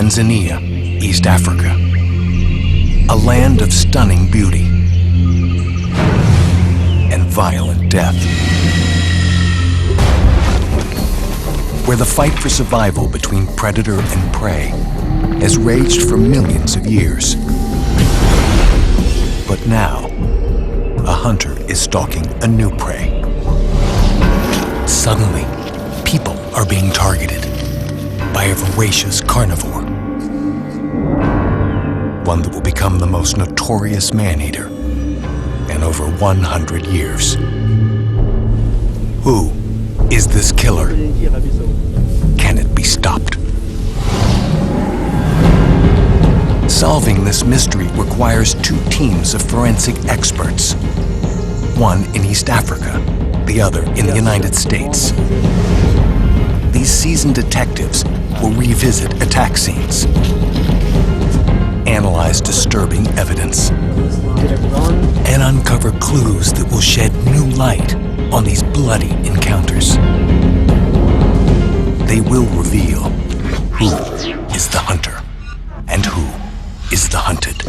Tanzania, East Africa. A land of stunning beauty and violent death, where the fight for survival between predator and prey has raged for millions of years. But now, a hunter is stalking a new prey. Suddenly, people are being targeted by a voracious carnivore, one that will become the most notorious man-eater in over 100 years. Who is this killer? Can it be stopped? Solving this mystery requires two teams of forensic experts, one in East Africa, the other in the United States. These seasoned detectives will revisit attack scenes, analyze disturbing evidence, and uncover clues that will shed new light on these bloody encounters. They will reveal who is the hunter and who is the hunted.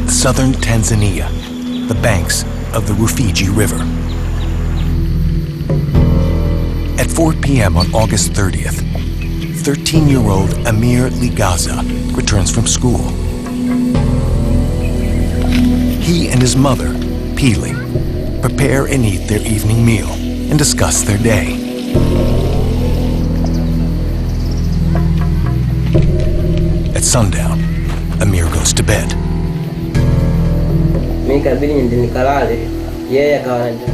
Southern Tanzania, the banks of the Rufiji River. At 4 p.m. on August 30th, 13-year-old Amir Ligaza returns from school. He and his mother, Pili, prepare and eat their evening meal and discuss their day. At sundown, Amir goes to bed.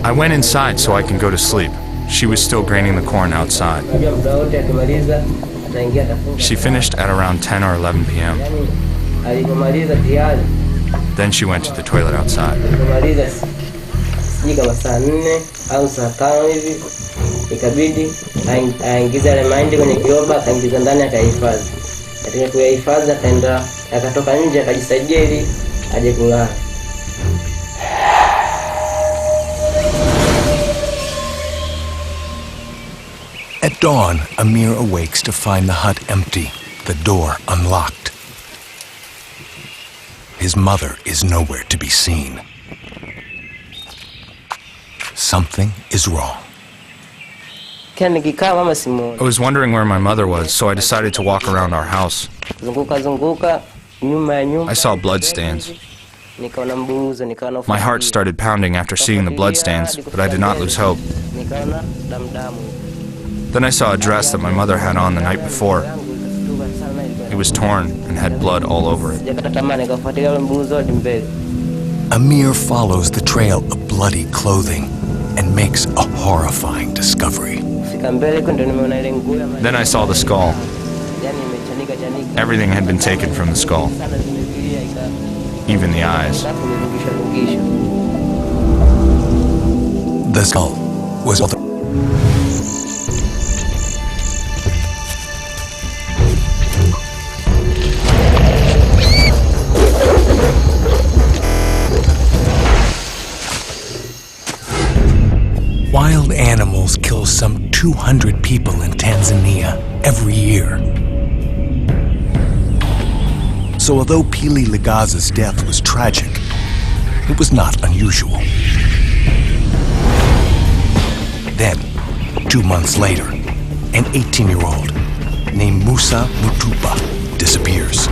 I went inside so I can go to sleep. She was still graining the corn outside. She finished at around 10 or 11 p.m. Then she went to the toilet outside. At dawn, Amir awakes to find the hut empty, the door unlocked. His mother is nowhere to be seen. Something is wrong. I was wondering where my mother was, so I decided to walk around our house. I saw bloodstains. My heart started pounding after seeing the bloodstains, but I did not lose hope. Then I saw a dress that my mother had on the night before. It was torn and had blood all over it. Amir follows the trail of bloody clothing and makes a horrifying discovery. Then I saw the skull. Everything had been taken from the skull, even the eyes. The skull was all the... Wild animals kill some 200 people in Tanzania every year. So although Pili Ligaza's death was tragic, it was not unusual. Then, 2 months later, an 18-year-old named Musa Mutupa disappears.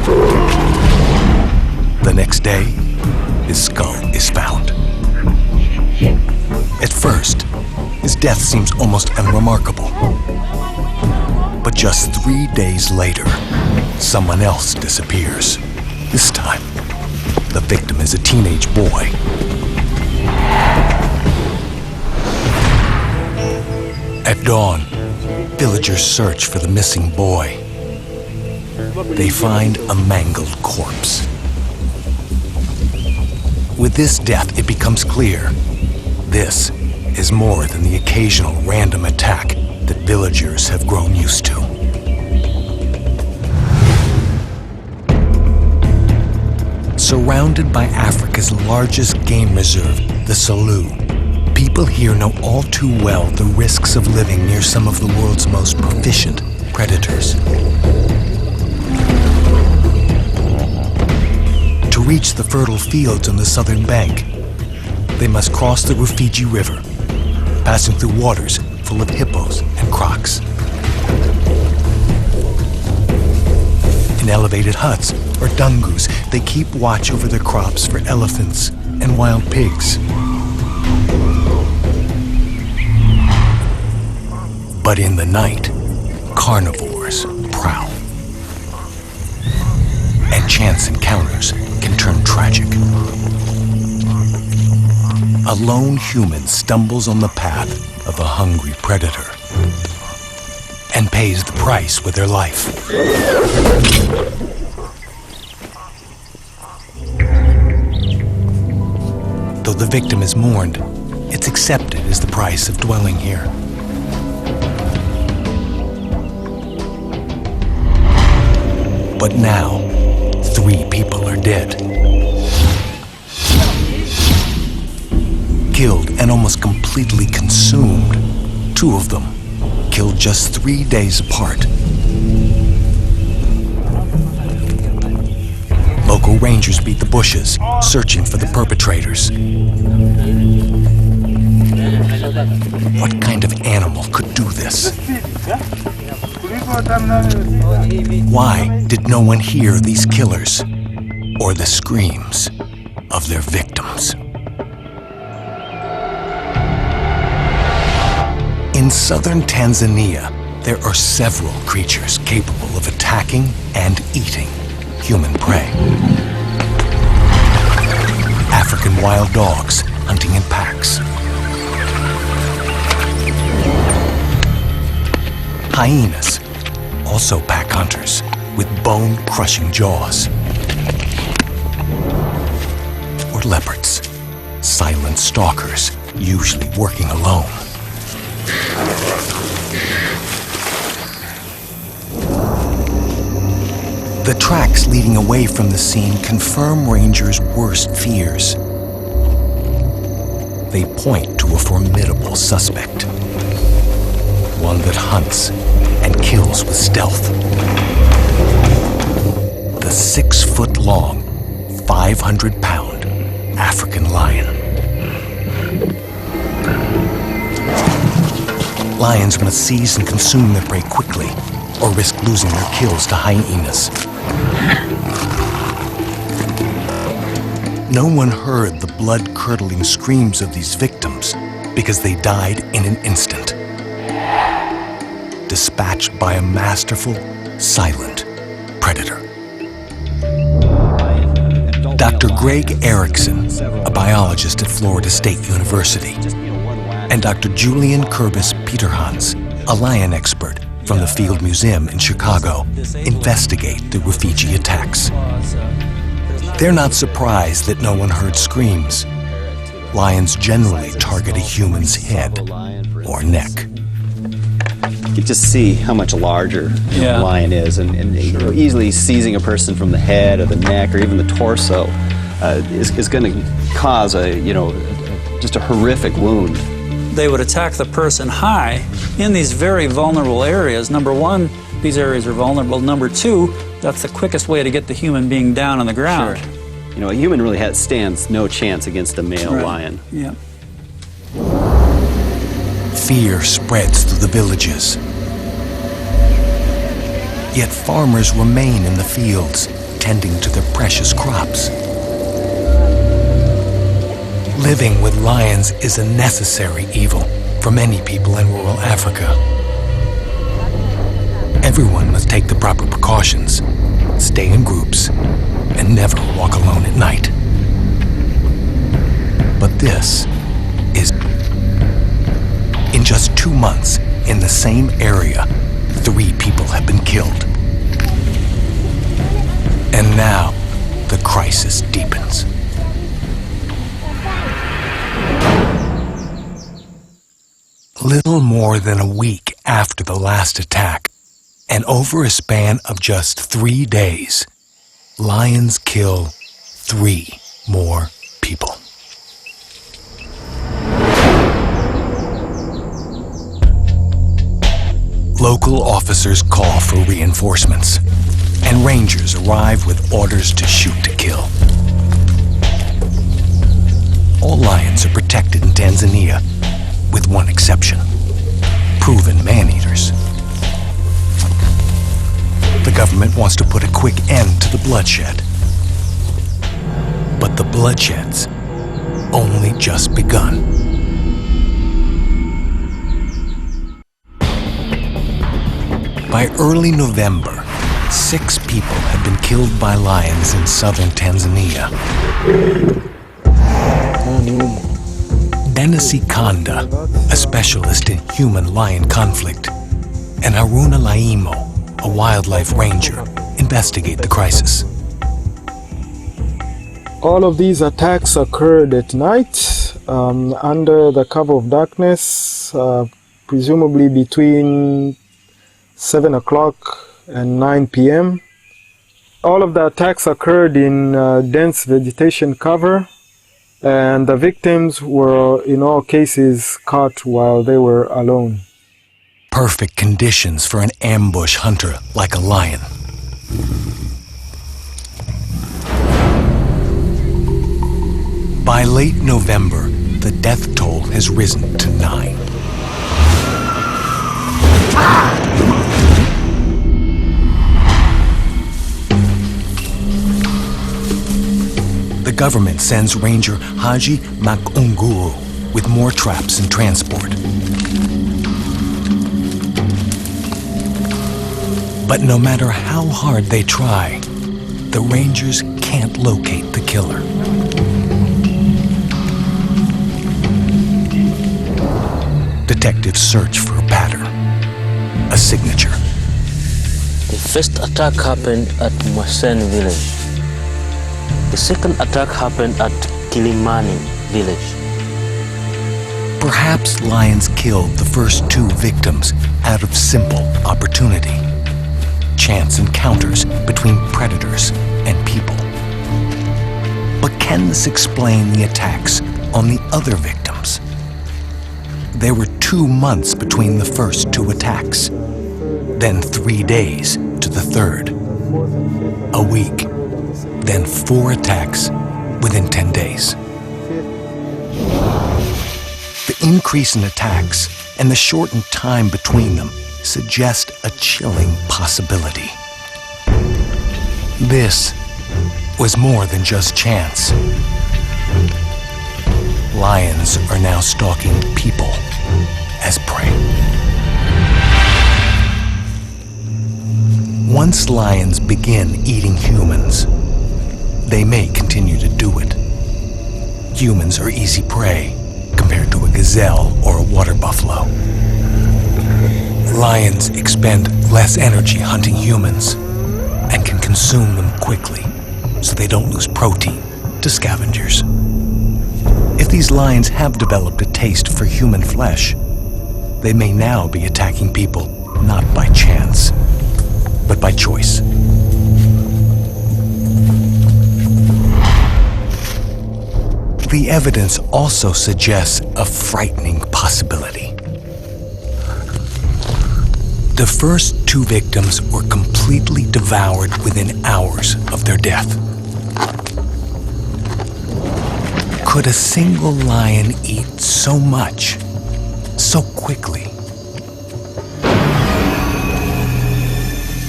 The next day, his skull is found. At first, his death seems almost unremarkable. But just 3 days later, someone else disappears. This time, the victim is a teenage boy. At dawn, villagers search for the missing boy. They find a mangled corpse. With this death, it becomes clear this is more than the occasional random attack that villagers have grown used to. Surrounded by Africa's largest game reserve, the Selous, People here know all too well the risks of living near some of the world's most proficient predators. To reach the fertile fields on the southern bank, they must cross the Rufiji River, passing through waters full of hippos and crocs. In elevated huts or dungus, they keep watch over their crops for elephants and wild pigs. But in the night, carnivores prowl. And chance encounters can turn tragic. A lone human stumbles on the path of a hungry predator and pays the price with their life. Though the victim is mourned, it's accepted as the price of dwelling here. But now, 3 people are dead. Killed and almost completely consumed. 2 of them killed just 3 days apart. Local rangers beat the bushes, searching for the perpetrators. What kind of animal could do this? Why did no one hear these killers or the screams of their victims? In southern Tanzania, there are several creatures capable of attacking and eating human prey. African wild dogs hunting in packs. Hyenas, also pack hunters with bone-crushing jaws. Or leopards, silent stalkers, usually working alone. The tracks leading away from the scene confirm rangers' worst fears. They point to a formidable suspect, one that hunts and kills with stealth. The 6-foot-long, 500-pound African lion. Lions must seize and consume their prey quickly, or risk losing their kills to hyenas. No one heard the blood-curdling screams of these victims because they died in an instant. Dispatched by a masterful, silent predator. Dr. Greg Erickson, a biologist at Florida State University, and Dr. Julian Kurbis Peterhans, a lion expert from the Field Museum in Chicago, investigate the Rufiji attacks. They're not surprised that no one heard screams. Lions generally target a human's head or neck. You just see how much larger a lion is, and easily seizing a person from the head or the neck or even the torso is going to cause just a horrific wound. They would attack the person high in these very vulnerable areas. Number one, these areas are vulnerable. Number two, that's the quickest way to get the human being down on the ground. Sure. A human really stands no chance against a male lion. Yeah. Fear spreads through the villages. Yet farmers remain in the fields, tending to their precious crops. Living with lions is a necessary evil for many people in rural Africa. Everyone must take the proper precautions, stay in groups, and never walk alone at night. But this is... In just 2 months, in the same area, 3 people have been killed. And now, the crisis deepens. Little more than a week after the last attack, and over a span of just 3 days, lions kill 3 more people. Local officers call for reinforcements, and rangers arrive with orders to shoot to kill. All lions are protected in Tanzania, with one exception: proven man-eaters. The government wants to put a quick end to the bloodshed. But the bloodshed's only just begun. By early November, 6 people had been killed by lions in southern Tanzania. Dennis Kanda, a specialist in human lion conflict, and Haruna Laimo, a wildlife ranger, investigate the crisis. All of these attacks occurred at night under the cover of darkness, presumably between 7 o'clock and 9 p.m. All of the attacks occurred in dense vegetation cover, and the victims were, in all cases, caught while they were alone. Perfect conditions for an ambush hunter like a lion. By late November, the death toll has risen to 9. The government sends Ranger Haji Makunguru with more traps and transport. But no matter how hard they try, the rangers can't locate the killer. Detectives search for a pattern, a signature. The first attack happened at Mwesen village. The second attack happened at Kilimani village. Perhaps lions killed the first 2 victims out of simple opportunity. Chance encounters between predators and people. But can this explain the attacks on the other victims? There were 2 months between the first 2 attacks, then 3 days to the third. A week, then 4 attacks within 10 days. The increase in attacks and the shortened time between them suggest a chilling possibility. This was more than just chance. Lions are now stalking people as prey. Once lions begin eating humans, they may continue to do it. Humans are easy prey compared to a gazelle or a water buffalo. Lions expend less energy hunting humans and can consume them quickly so they don't lose protein to scavengers. If these lions have developed a taste for human flesh, they may now be attacking people not by chance, but by choice. The evidence also suggests a frightening possibility. The first 2 victims were completely devoured within hours of their death. Could a single lion eat so much, so quickly?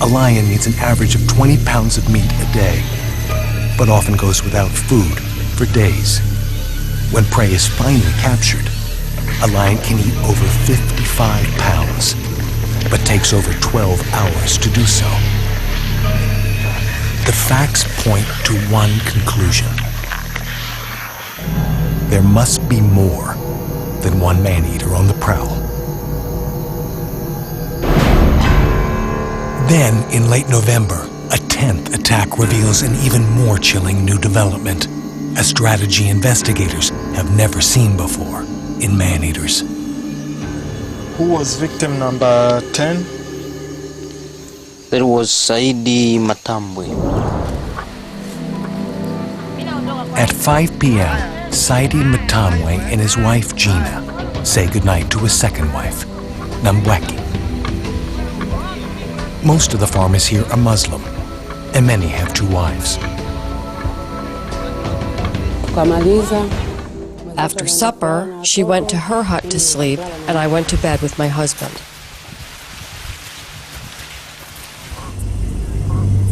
A lion needs an average of 20 pounds of meat a day, but often goes without food for days. When prey is finally captured, a lion can eat over 55 pounds, but takes over 12 hours to do so. The facts point to one conclusion. There must be more than one man-eater on the prowl. Then, in late November, a 10th attack reveals an even more chilling new development, a strategy investigators have never seen before in man-eaters. Who was victim number 10? There was Saidi Matambwe. At 5 p.m., Saidi Matamwe and his wife Gina say goodnight to his second wife, Nambweki. Most of the farmers here are Muslim, and many have 2 wives. After supper, she went to her hut to sleep, and I went to bed with my husband.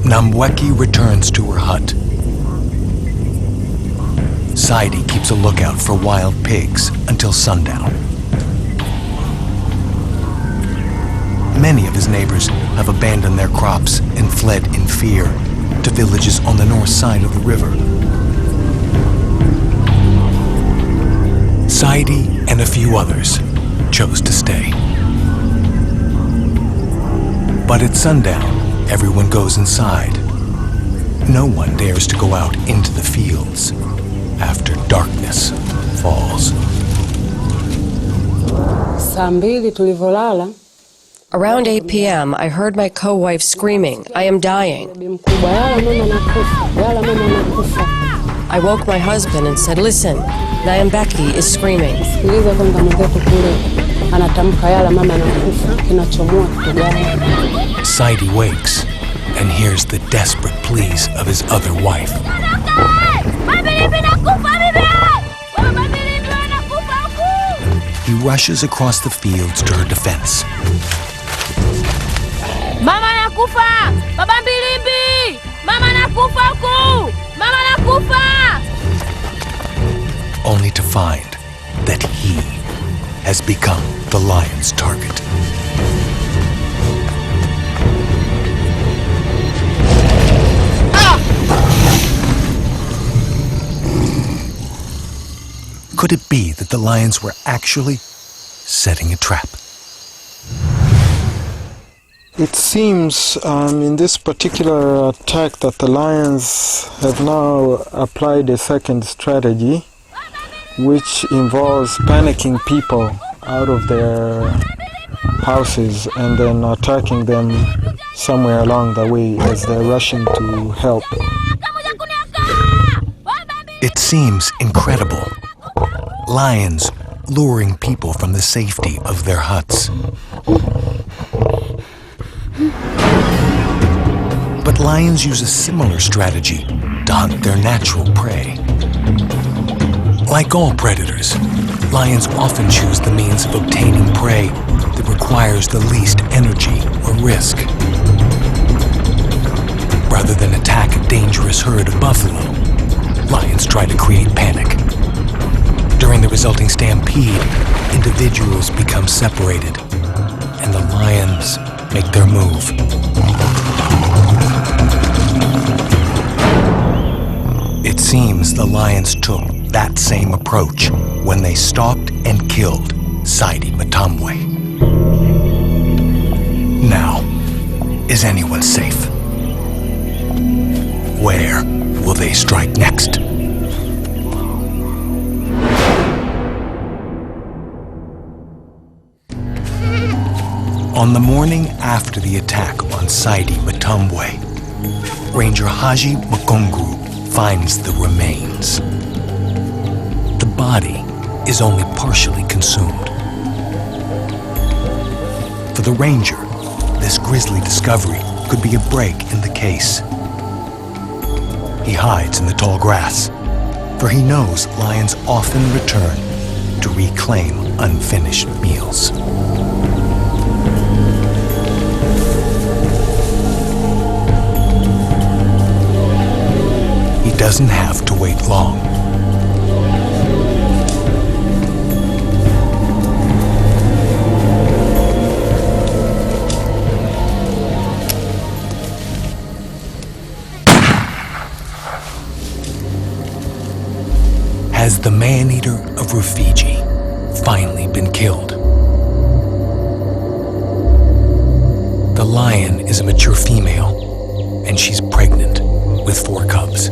Namweki returns to her hut. Saidi keeps a lookout for wild pigs until sundown. Many of his neighbors have abandoned their crops and fled in fear to villages on the north side of the river. Saidi and a few others chose to stay. But at sundown, everyone goes inside. No one dares to go out into the fields after darkness falls. Around 8 p.m., I heard my co-wife screaming, "I am dying." I woke my husband and said, "Listen, Nyambeki is screaming." Saidi wakes and hears the desperate pleas of his other wife. He rushes across the fields to her defense. Mama nakufa! Baba mbilimbi! Mama nakufa huku! Mama nakufa! Only to find that he has become the lion's target. Could it be that the lions were actually setting a trap? It seems in this particular attack that the lions have now applied a second strategy, which involves panicking people out of their houses and then attacking them somewhere along the way as they're rushing to help. It seems incredible. Lions luring people from the safety of their huts. But lions use a similar strategy to hunt their natural prey. Like all predators, lions often choose the means of obtaining prey that requires the least energy or risk. Rather than attack a dangerous herd of buffalo, lions try to create panic. During the resulting stampede, individuals become separated, and the lions make their move. It seems the lions took that same approach when they stalked and killed Saidi Matamwe. Now, is anyone safe? Where will they strike next? On the morning after the attack on Saidi Matamwe, Ranger Haji Makongru finds the remains. The body is only partially consumed. For the ranger, this grisly discovery could be a break in the case. He hides in the tall grass, for he knows lions often return to reclaim unfinished meals. He doesn't have to wait long. Has the man-eater of Rufiji finally been killed? The lion is a mature female, and she's pregnant with 4 cubs.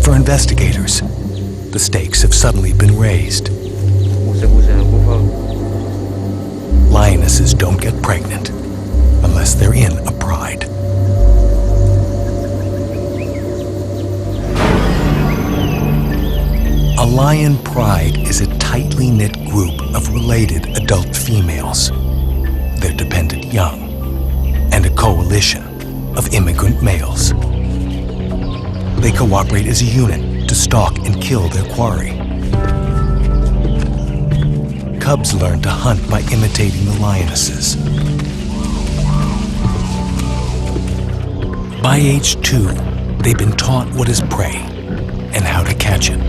For investigators, the stakes have suddenly been raised. Lionesses don't get pregnant unless they're in a pride. A lion pride is a tightly knit group of related adult females. their dependent young, and a coalition of immigrant males. They cooperate as a unit to stalk and kill their quarry. Cubs learn to hunt by imitating the lionesses. By age 2, they've been taught what is prey and how to catch it.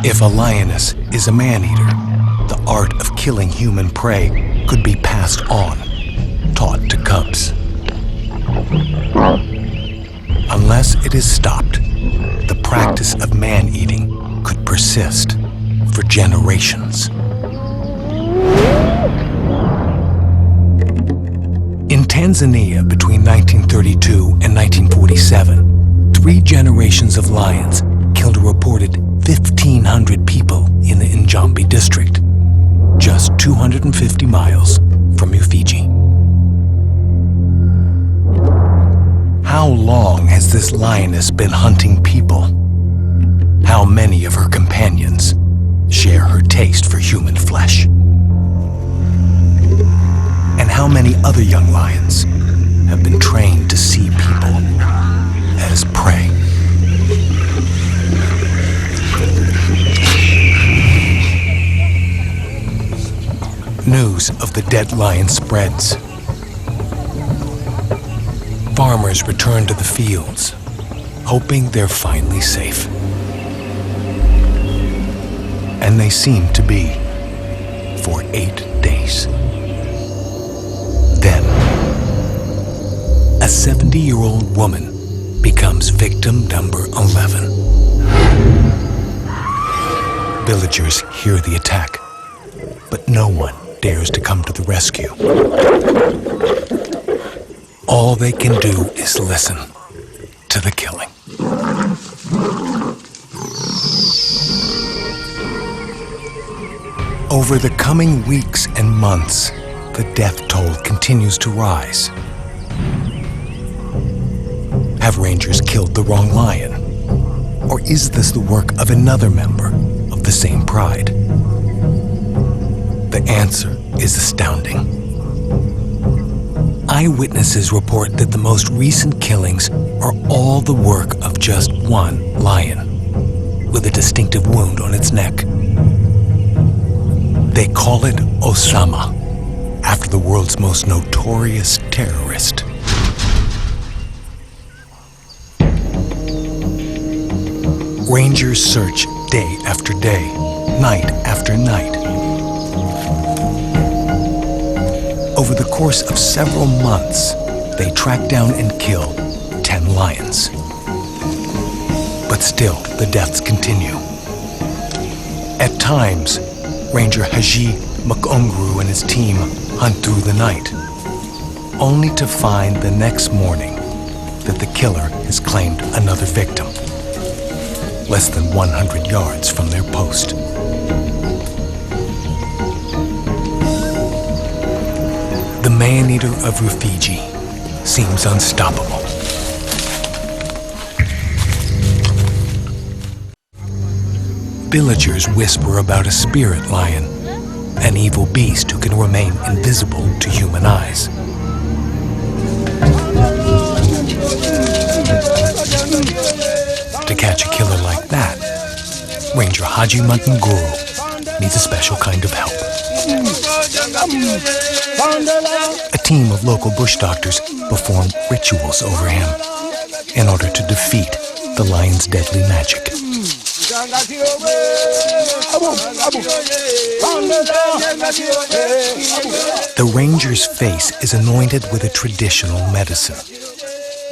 If a lioness is a man-eater, the art of killing human prey could be passed on, taught to cubs. Unless it is stopped, the practice of man-eating could persist for generations. In Tanzania between 1932 and 1947, 3 generations of lions killed a reported 1,500 people in the Njombe district, just 250 miles from Ufiji. How long has this lioness been hunting people? How many of her companions share her taste for human flesh? And how many other young lions have been trained to see people as prey? News of the dead lion spreads. Farmers return to the fields, hoping they're finally safe. And they seem to be for 8 days. Then, a 70-year-old woman becomes victim number 11. Villagers hear the attack, but no one dares to come to the rescue. All they can do is listen to the killing. Over the coming weeks and months, the death toll continues to rise. Have rangers killed the wrong lion? Or is this the work of another member of the same pride? The answer is astounding. Eyewitnesses report that the most recent killings are all the work of just one lion, with a distinctive wound on its neck. They call it Osama, after the world's most notorious terrorist. Rangers search day after day, night after night. Over the course of several months, they track down and kill 10 lions. But still, the deaths continue. At times, Ranger Haji Makongru and his team hunt through the night, only to find the next morning that the killer has claimed another victim, less than 100 yards from their post. The man-eater of Rufiji seems unstoppable. Villagers whisper about a spirit lion, an evil beast who can remain invisible to human eyes. To catch a killer like that, Ranger Haji Makongru needs a special kind of help. A team of local bush doctors perform rituals over him in order to defeat the lion's deadly magic. The ranger's face is anointed with a traditional medicine.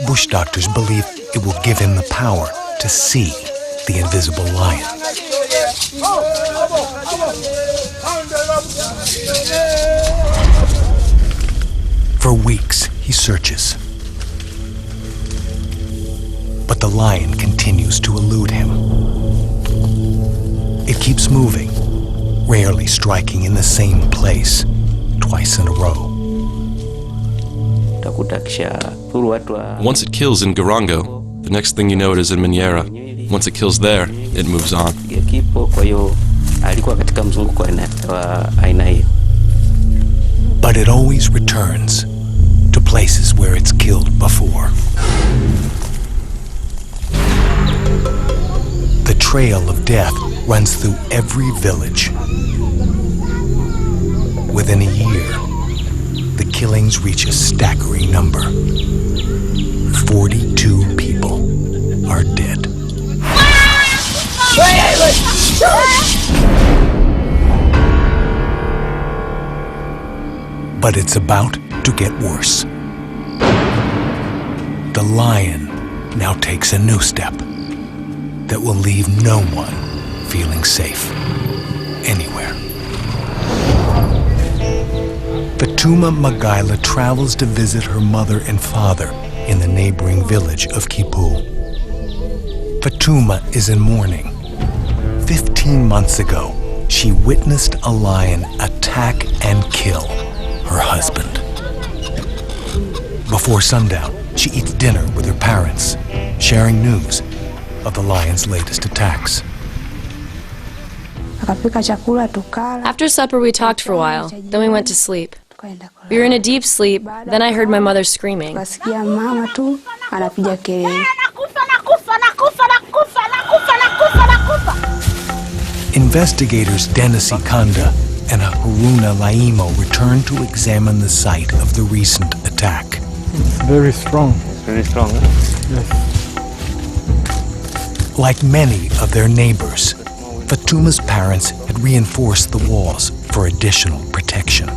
Bush doctors believe it will give him the power to see the invisible lion. For weeks, he searches. But the lion continues to elude him. It keeps moving, rarely striking in the same place twice in a row. Once it kills in Garango, the next thing you know it is in Minyera. Once it kills there, it moves on. alikuwa katika mzunguko wa aina hiyo. But it always returns to places where it's killed before. The trail of death runs through every village. Within a year, the killings reach a staggering number. 42 people are dead. But it's about to get worse. The lion now takes a new step that will leave no one feeling safe anywhere. Fatuma Magaila travels to visit her mother and father in the neighboring village of Kipu. Fatuma is in mourning. 15 months ago, she witnessed a lion attack and kill her husband. Before sundown, she eats dinner with her parents, sharing news of the lion's latest attacks. After supper, we talked for a while. Then we went to sleep. We were in a deep sleep. Then I heard my mother screaming. Investigators Dennis Ikanda and Haruna Laimo returned to examine the site of the recent attack. It's very strong. Very strong. Yes. Like many of their neighbors, Fatuma's parents had reinforced the walls for additional protection.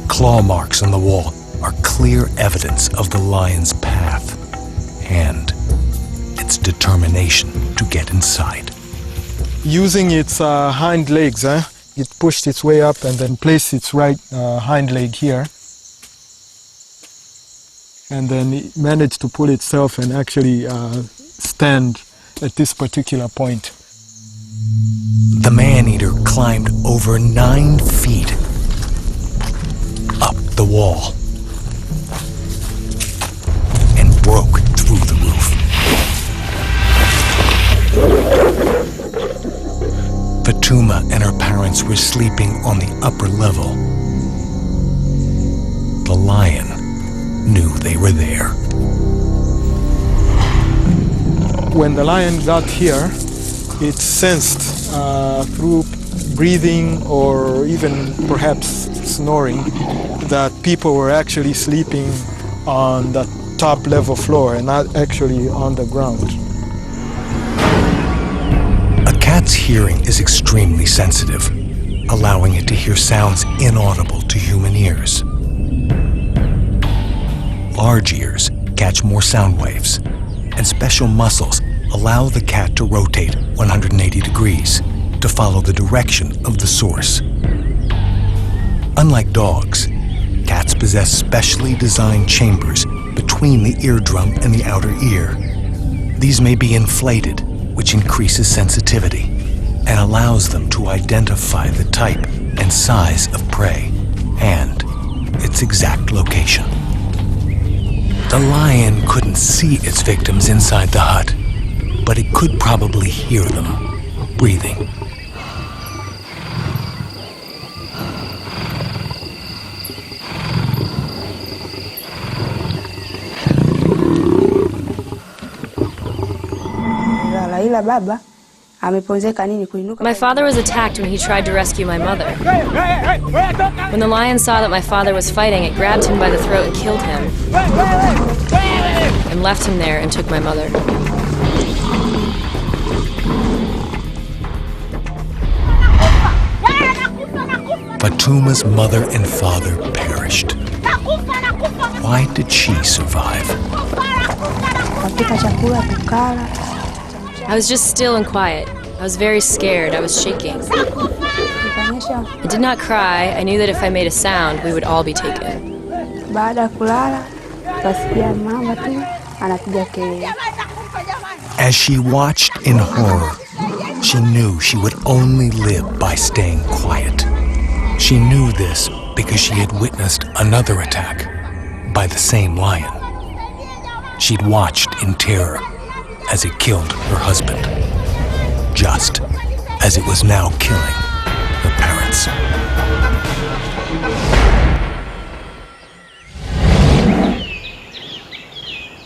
Claw marks on the wall are clear evidence of the lion's path and its determination to get inside. Using its hind legs, it pushed its way up and then placed its right hind leg here. And then it managed to pull itself and actually stand at this particular point. The man-eater climbed over 9 feet up the wall and broke through the roof. Fatuma and her parents were sleeping on the upper level. The lion knew they were there. When the lion got here, it sensed through breathing or even perhaps snoring that people were actually sleeping on the top level floor and not actually on the ground. A cat's hearing is extremely sensitive, allowing it to hear sounds inaudible to human ears. Large ears catch more sound waves, and special muscles allow the cat to rotate 180 degrees to follow the direction of the source. Unlike dogs, cats possess specially designed chambers between the eardrum and the outer ear. These may be inflated, which increases sensitivity and allows them to identify the type and size of prey and its exact location. The lion couldn't see its victims inside the hut, but it could probably hear them breathing. My father was attacked when he tried to rescue my mother. When the lion saw that my father was fighting, it grabbed him by the throat and killed him, and left him there and took my mother. Fatuma's mother and father perished. Why did she survive? I was just still and quiet. I was very scared. I was shaking. I did not cry. I knew that if I made a sound, we would all be taken. As she watched in horror, she knew she would only live by staying quiet. She knew this because she had witnessed another attack by the same lion. She'd watched in terror as it killed her husband. unjust, as it was now killing her parents.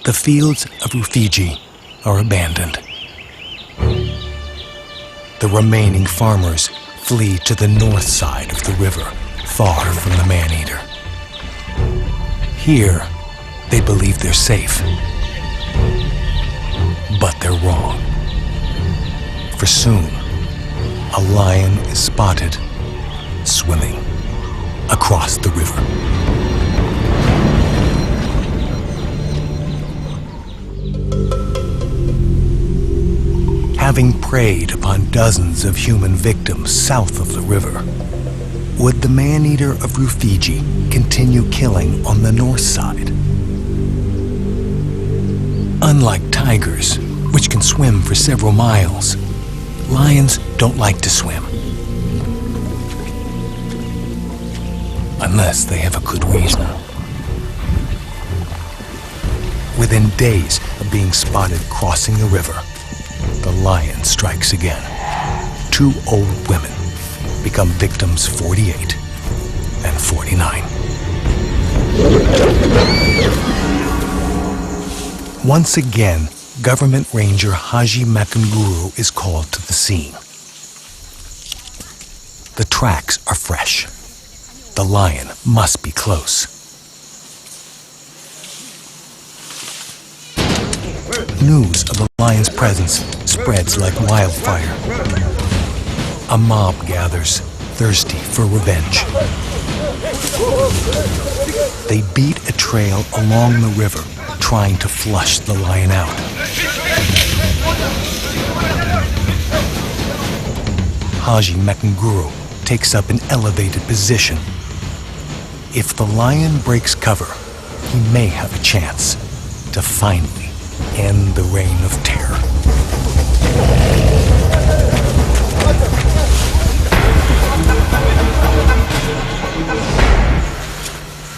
The fields of Rufiji are abandoned. The remaining farmers flee to the north side of the river, far from the man-eater. Here, they believe they're safe. But they're wrong. For soon, a lion is spotted swimming across the river. Having preyed upon dozens of human victims south of the river, would the man-eater of Rufiji continue killing on the north side? Unlike tigers, which can swim for several miles, lions don't like to swim. Unless they have a good reason. Within days of being spotted crossing the river, the lion strikes again. 2 old women become victims 48 and 49. Once again, Government Ranger Haji Makanguru is called to the scene. The tracks are fresh. The lion must be close. News of the lion's presence spreads like wildfire. A mob gathers, thirsty for revenge. They beat a trail along the river, trying to flush the lion out. Haji Makanguru takes up an elevated position. If the lion breaks cover, he may have a chance to finally end the reign of terror.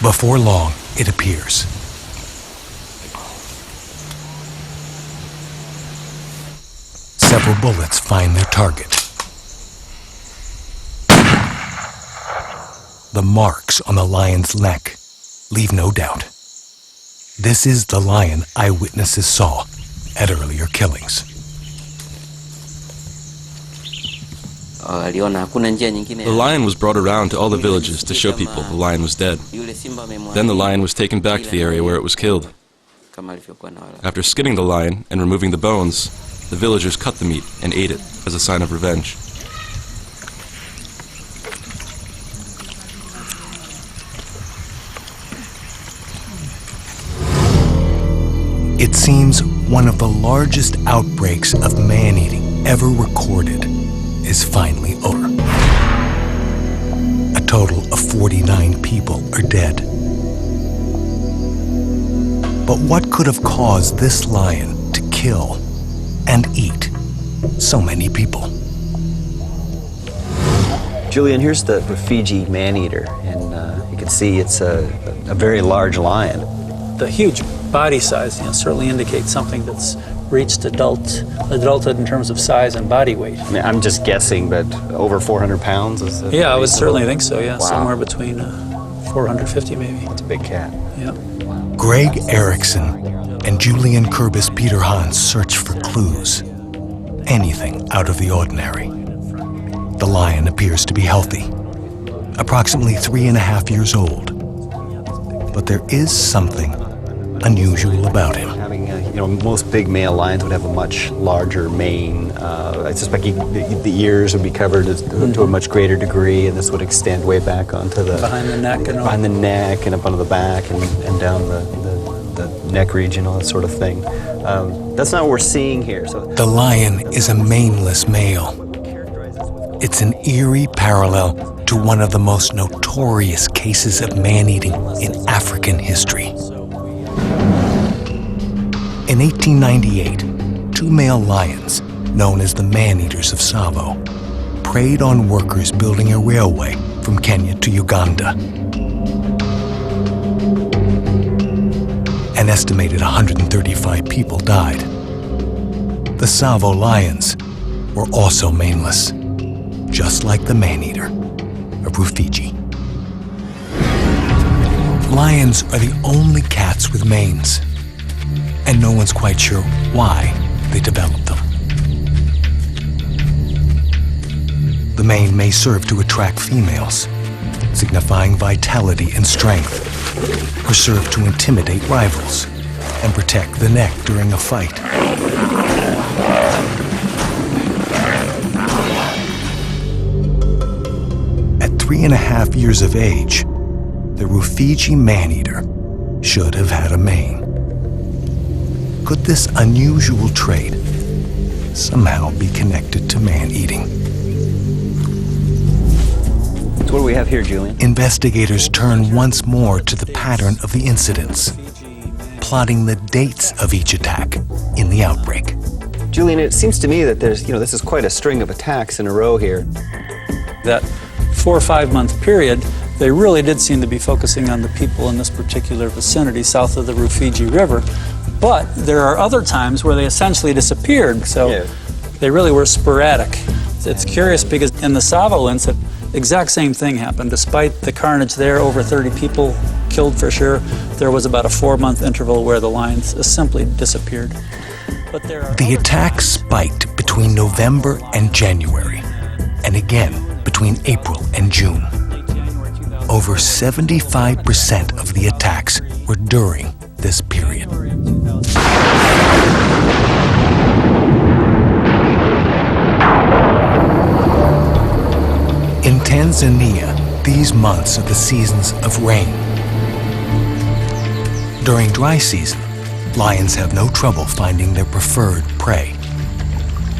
Before long, it appears. Several bullets find their target. The marks on the lion's neck leave no doubt. This is the lion eyewitnesses saw at earlier killings. The lion was brought around to all the villages to show people the lion was dead. Then the lion was taken back to the area where it was killed. After skinning the lion and removing the bones, the villagers cut the meat and ate it as a sign of revenge. It seems one of the largest outbreaks of man-eating ever recorded is finally over. A total of 49 people are dead. But what could have caused this lion to kill and eat so many people? Julian, here's the Rufiji man-eater, and you can see it's a very large lion. The huge body size, certainly indicates something that's reached adulthood in terms of size and body weight. I mean, I'm just guessing, but over 400 pounds? Yeah, I would certainly think so, yeah. Wow. Somewhere between 450 maybe. It's a big cat. Yeah. Greg Erickson and Julian Kurbis Peterhans search for clues. Anything out of the ordinary. The lion appears to be healthy, approximately 3.5 years old. But there is something unusual about him. Most big male lions would have a much larger mane. I suspect the ears would be covered to a much greater degree, and this would extend way back onto the behind the neck and behind the neck and up onto the back and down the neck region, all that sort of thing. That's not what we're seeing here. So the lion is a maneless male. It's an eerie parallel to one of the most notorious cases of man-eating in African history. In 1898, 2 male lions, known as the man-eaters of Tsavo, preyed on workers building a railway from Kenya to Uganda. An estimated 135 people died. The Tsavo lions were also maneless, just like the man-eater of Rufiji. Lions are the only cats with manes, and no one's quite sure why they developed them. The mane may serve to attract females, signifying vitality and strength, or serve to intimidate rivals and protect the neck during a fight. At 3.5 years of age, the Rufiji man-eater should have had a mane. Could this unusual trait somehow be connected to man-eating? So what do we have here, Julian? Investigators turn once more to the pattern of the incidents, plotting the dates of each attack in the outbreak. Julian, it seems to me that there's, this is quite a string of attacks in a row here. That 4 or 5 month period, they really did seem to be focusing on the people in this particular vicinity south of the Rufiji River. But there are other times where they essentially disappeared, so they really were sporadic. It's curious because in the Savo incident, exact same thing happened. Despite the carnage there, over 30 people killed for sure, there was about a 4-month interval where the lions simply disappeared. But the attack spiked between November and January, and again between April and June. Over 75% of the attacks were during this period. In Tanzania, these months are the seasons of rain. During dry season, lions have no trouble finding their preferred prey.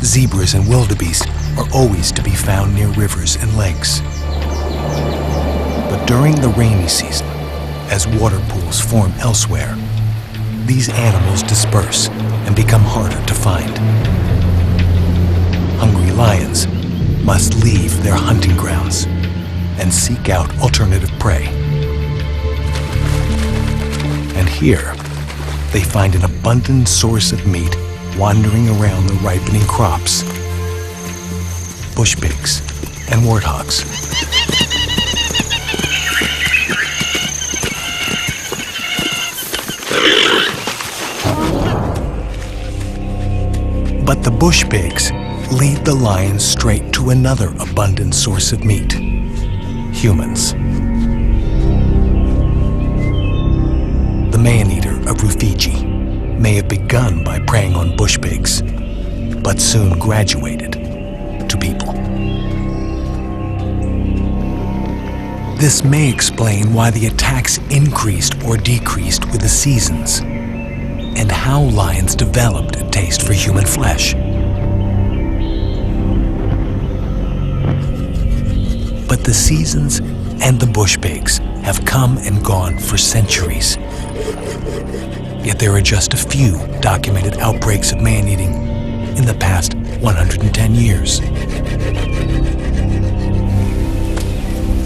Zebras and wildebeest are always to be found near rivers and lakes. But during the rainy season, as water pools form elsewhere, these animals disperse and become harder to find. Hungry lions must leave their hunting grounds and seek out alternative prey. And here, they find an abundant source of meat wandering around the ripening crops: bush pigs and warthogs. But the bush pigs lead the lions straight to another abundant source of meat: humans. The man-eater of Rufiji may have begun by preying on bush pigs, but soon graduated to people. This may explain why the attacks increased or decreased with the seasons, and how lions developed a taste for human flesh. But the seasons and the bush pigs have come and gone for centuries. Yet there are just a few documented outbreaks of man-eating in the past 110 years.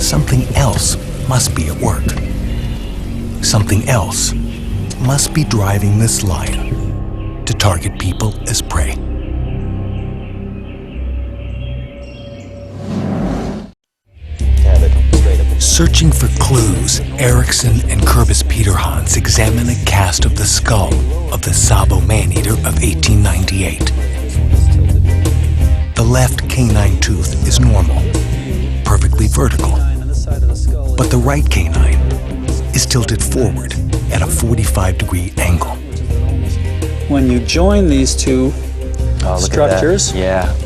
Something else must be at work. Something else must be driving this lion to target people as prey. Searching for clues, Erickson and Curvis Peterhans examine a cast of the skull of the Savo man-eater of 1898. The left canine tooth is normal, perfectly vertical, but the right canine is tilted forward at a 45-degree angle. When you join these two structures,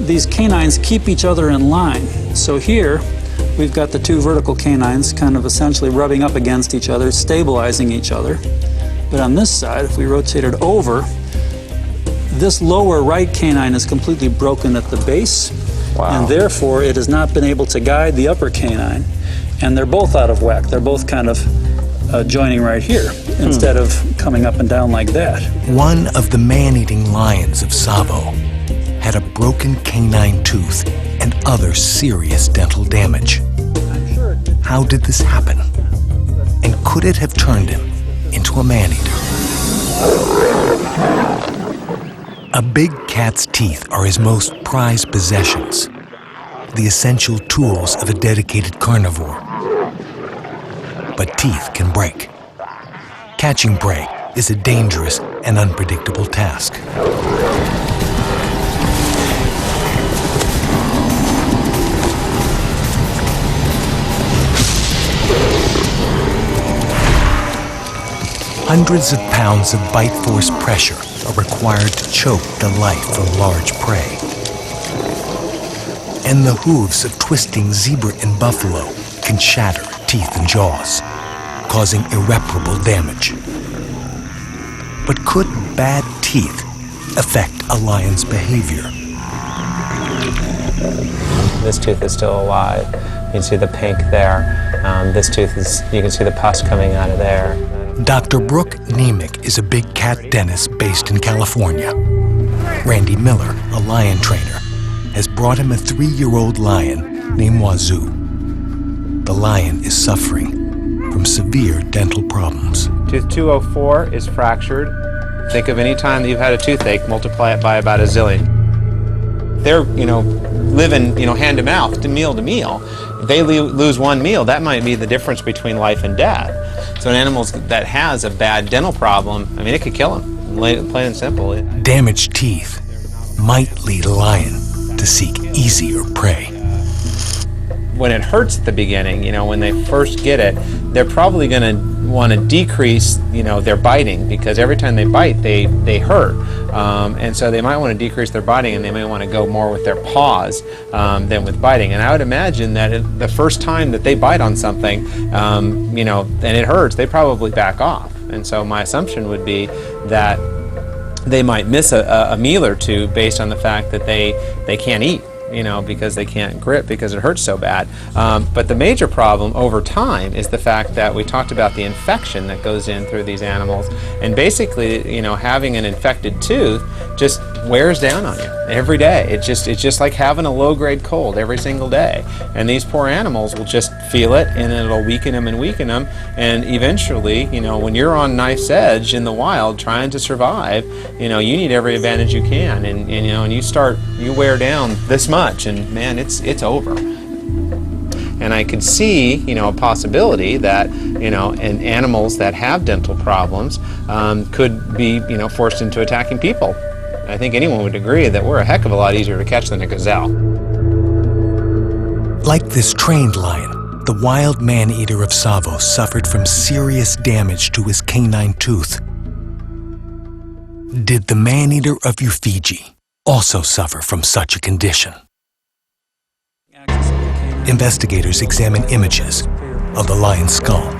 these canines keep each other in line. So here, we've got the two vertical canines kind of essentially rubbing up against each other, stabilizing each other. But on this side, if we rotate it over, this lower right canine is completely broken at the base, and therefore it has not been able to guide the upper canine. And they're both out of whack. They're both kind of joining right here instead of coming up and down like that. One of the man-eating lions of Savo had a broken canine tooth and other serious dental damage. How did this happen? And could it have turned him into a man-eater? A big cat's teeth are his most prized possessions, the essential tools of a dedicated carnivore. But teeth can break. Catching prey is a dangerous and unpredictable task. Hundreds of pounds of bite force pressure are required to choke the life from large prey. And the hooves of twisting zebra and buffalo can shatter teeth and jaws, causing irreparable damage. But could bad teeth affect a lion's behavior? This tooth is still alive. You can see the pink there. This tooth is, you can see the pus coming out of there. Dr. Brooke Nemec is a big cat dentist based in California. Randy Miller, a lion trainer, has brought him a 3-year-old lion named Wazoo. The lion is suffering from severe dental problems. Tooth 204 is fractured. Think of any time that you've had a toothache, multiply it by about a zillion. They're, living, hand to mouth, meal to meal. If they lose one meal, that might be the difference between life and death. So an animal that has a bad dental problem, it could kill him, plain and simple. Damaged teeth might lead a lion to seek easier prey. When it hurts at the beginning, when they first get it, they're probably going to want to decrease, their biting, because every time they bite, they hurt. And so they might want to decrease their biting, and they may want to go more with their paws than with biting. And I would imagine that the first time that they bite on something, and it hurts, they probably back off. And so my assumption would be that they might miss a meal or two based on the fact that they can't eat. Because they can't grip because it hurts so bad. But the major problem over time is the fact that we talked about the infection that goes in through these animals. And basically, having an infected tooth just wears down on you every day. It's just like having a low-grade cold every single day. And these poor animals will just feel it, and it'll weaken them and weaken them. And eventually, when you're on knife's edge in the wild trying to survive, you need every advantage you can. And you wear down this much, and man, it's over. And I could see, a possibility that, in animals that have dental problems could be, forced into attacking people. I think anyone would agree that we're a heck of a lot easier to catch than a gazelle. Like this trained lion, the wild man-eater of Tsavo suffered from serious damage to his canine tooth. Did the man-eater of Rufiji also suffer from such a condition? Investigators examine images of the lion's skull.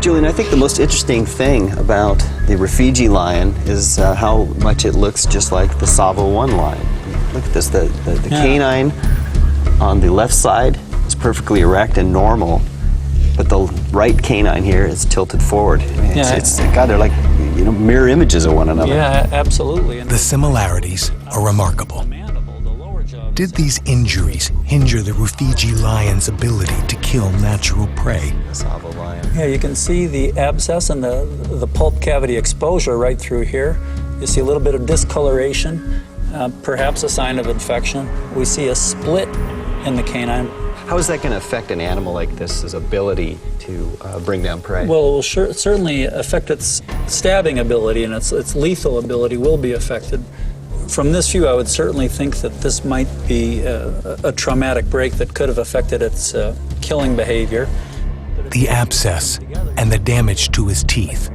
Julian, I think the most interesting thing about the Rufiji lion is how much it looks just like the Tsavo 1 lion. Look at this, the canine on the left side is perfectly erect and normal, but the right canine here is tilted forward. God, they're like mirror images of one another. Yeah, absolutely. The similarities are remarkable. Did these injuries hinder the Rufiji lion's ability to kill natural prey? Yeah, you can see the abscess and the pulp cavity exposure right through here. You see a little bit of discoloration, perhaps a sign of infection. We see a split in the canine. How is that going to affect an animal like this' ability to bring down prey? Well, it will certainly affect its stabbing ability, and its lethal ability will be affected. From this view, I would certainly think that this might be a traumatic break that could have affected its killing behavior. The abscess and the damage to his teeth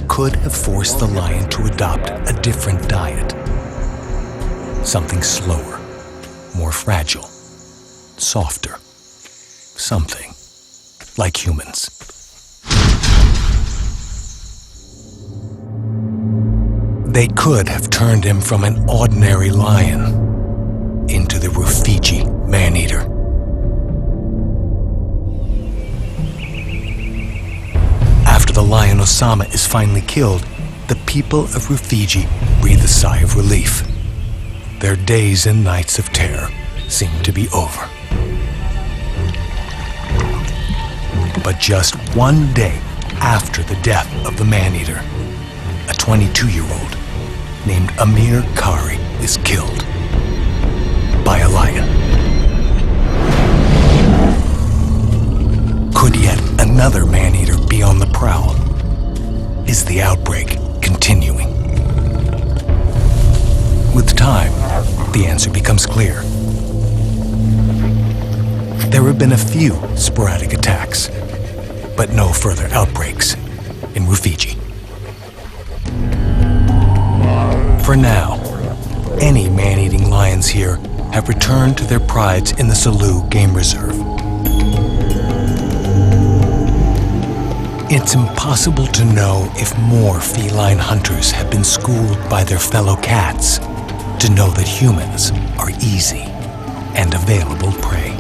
could have forced the lion to adopt a different diet. Something slower, more fragile, softer. Something like humans. They could have turned him from an ordinary lion into the Rufiji man-eater. After the lion Osama is finally killed, the people of Rufiji breathe a sigh of relief. Their days and nights of terror seem to be over. But just one day after the death of the man-eater, a 22-year-old named Amir Kari is killed by a lion. Could yet another man-eater be on the prowl? Is the outbreak continuing? With time, the answer becomes clear. There have been a few sporadic attacks, but no further outbreaks in Rufiji. For now, any man-eating lions here have returned to their prides in the Selous Game Reserve. It's impossible to know if more feline hunters have been schooled by their fellow cats to know that humans are easy and available prey.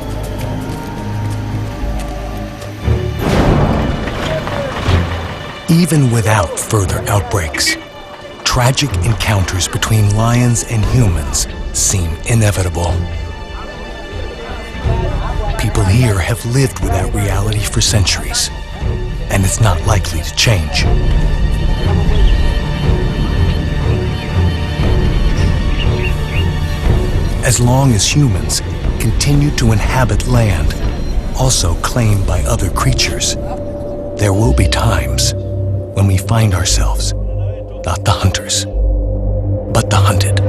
Even without further outbreaks, tragic encounters between lions and humans seem inevitable. People here have lived with that reality for centuries, and it's not likely to change. As long as humans continue to inhabit land, also claimed by other creatures, there will be times when we find ourselves not the hunters, but the hunted.